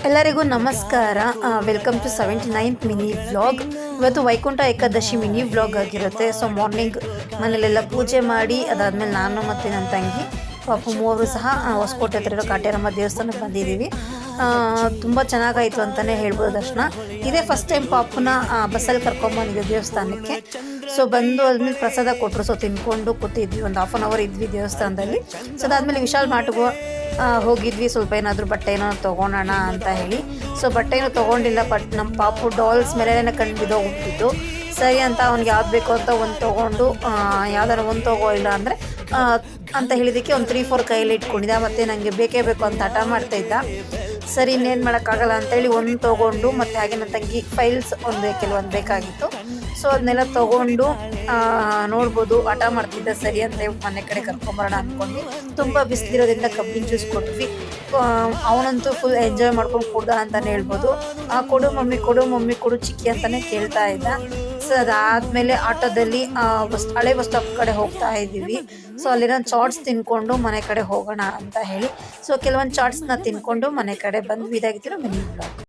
ಎಲ್ಲರಿಗೂ ನಮಸ್ಕಾರ. Welcome to 79th mini vlog. ಇವತ್ತು ವೈಕುಂಠ ಏಕಾದಶಿ ಮಿನಿ ವ್ಲಾಗ್ ಆಗಿರುತ್ತೆ. ಸೊ ಮಾರ್ನಿಂಗ್ ಮನೇಲೆಲ್ಲ ಪೂಜೆ ಮಾಡಿ ಅದಾದಮೇಲೆ ನಾನು ಮತ್ತು ನನ್ನ ತಂಗಿ ಪಾಪು ಮೂವರು ಸಹ ಹೊಸಕೋಟೆ ಹತ್ರ ಇರೋ ಕಾಟೇರಮ್ಮ ದೇವಸ್ಥಾನಕ್ಕೆ ಬಂದಿದ್ದೀವಿ. ತುಂಬ ಚೆನ್ನಾಗಾಯಿತು ಅಂತಲೇ ಹೇಳ್ಬೋದು. ದರ್ಶನ ಇದೇ ಫಸ್ಟ್ ಟೈಮ್ ಪಾಪುನ ಬಸ್ಸಲ್ಲಿ ಕರ್ಕೊಂಬಂದಿದ್ದೆ ದೇವಸ್ಥಾನಕ್ಕೆ. ಸೊ ಬಂದು ಆದ್ಮೇಲೆ ಪ್ರಸಾದ ಕೊಟ್ಟರು. ಸೊ ತಿನ್ಕೊಂಡು ಕೂತಿದ್ವಿ, ಒಂದು ಹಾಫ್ ಆನ್ ಅವರ್ ಇದ್ವಿ ದೇವಸ್ಥಾನದಲ್ಲಿ. ಸೊ ಅದಾದಮೇಲೆ ವಿಶಾಲ್ ಮಾರ್ಟ್ಗೂ ಹೋಗಿದ್ವಿ. ಸ್ವಲ್ಪ ಏನಾದರೂ ಬಟ್ಟೆ ಏನೋ ತೊಗೊಳೋಣ ಅಂತ ಹೇಳಿ. ಸೊ ಬಟ್ಟೆನೂ ತೊಗೊಂಡಿಲ್ಲ, ಬಟ್ ನಮ್ಮ ಪಾಪು ಡಾಲ್ಸ್ ಮೇಲೆ ಕಣ್ಣು ಬಿದ್ದೋಗ್ಬಿಟ್ಟಿದ್ದು. ಸರಿ ಅಂತ ಅವ್ನಿಗೆ ಯಾವ್ದು ಬೇಕು ಅಂತ ಒಂದು ತೊಗೊಂಡು ಯಾವ್ದಾರು ಒಂದು ತೊಗೊಳ್ಳಿಲ್ಲ ಅಂದರೆ ಅಂತ ಹೇಳಿದ್ದಕ್ಕೆ ಒಂದು 3-4 ಕೈಯಲ್ಲಿ ಇಟ್ಕೊಂಡಿದ್ದ. ಮತ್ತು ನನಗೆ ಬೇಕೇ ಬೇಕು ಅಂತ ಹಠ ಮಾಡ್ತಾಯಿದ್ದ. ಸರಿ ಇನ್ನೇನು ಮಾಡೋಕ್ಕಾಗಲ್ಲ ಅಂತೇಳಿ ಒಂದು ತೊಗೊಂಡು, ಮತ್ತು ಹಾಗೆ ನನ್ನ ತಂಗಿ ಫೈಲ್ಸ್ ಕೆಲವೊಂದು ಬೇಕಾಗಿತ್ತು. ಸೊ ಅದನ್ನೆಲ್ಲ ತೊಗೊಂಡು ನೋಡ್ಬೋದು ಹಠ ಮಾಡ್ತಿದ್ದ. ಸರಿ ಅಂತ ಮನೆ ಕಡೆ ಕರ್ಕೊಂಬರೋಣ ಅಂದ್ಕೊಂಡು ತುಂಬ ಬಿಸಿಲಿರೋದ್ರಿಂದ ಕಬ್ಬಿನ ಜ್ಯೂಸ್ ಕೊಟ್ವಿ. ಅವನಂತೂ ಫುಲ್ ಎಂಜಾಯ್ ಮಾಡ್ಕೊಂಡು ಕುಡ್ದ ಅಂತಲೇ ಹೇಳ್ಬೋದು. ಕೊಡು ಮಮ್ಮಿ ಕೊಡು ಮಮ್ಮಿ ಕೊಡು ಚಿಕ್ಕಿ ಅಂತಲೇ ಕೇಳ್ತಾ ಇದ್ದ. ಸೊ ಅದಾದಮೇಲೆ ಆಟೋದಲ್ಲಿ ಹಳೆ ಬಸ್ ಸ್ಟಾಪ್ ಕಡೆ ಹೋಗ್ತಾ ಇದ್ದೀವಿ. ಸೊ ಅಲ್ಲಿರೋ ಚಾಟ್ಸ್ ತಿನ್ಕೊಂಡು ಮನೆ ಕಡೆ ಹೋಗೋಣ ಅಂತ ಹೇಳಿ ಸೊ ಕೆಲವೊಂದು ಚಾಟ್ಸ್ನ ತಿನ್ಕೊಂಡು ಮನೆ ಕಡೆ ಬಂದು ಇದಾಗಿದ್ದೀರೋ ಮಿನಿ ಬ್ಲಾಗ್.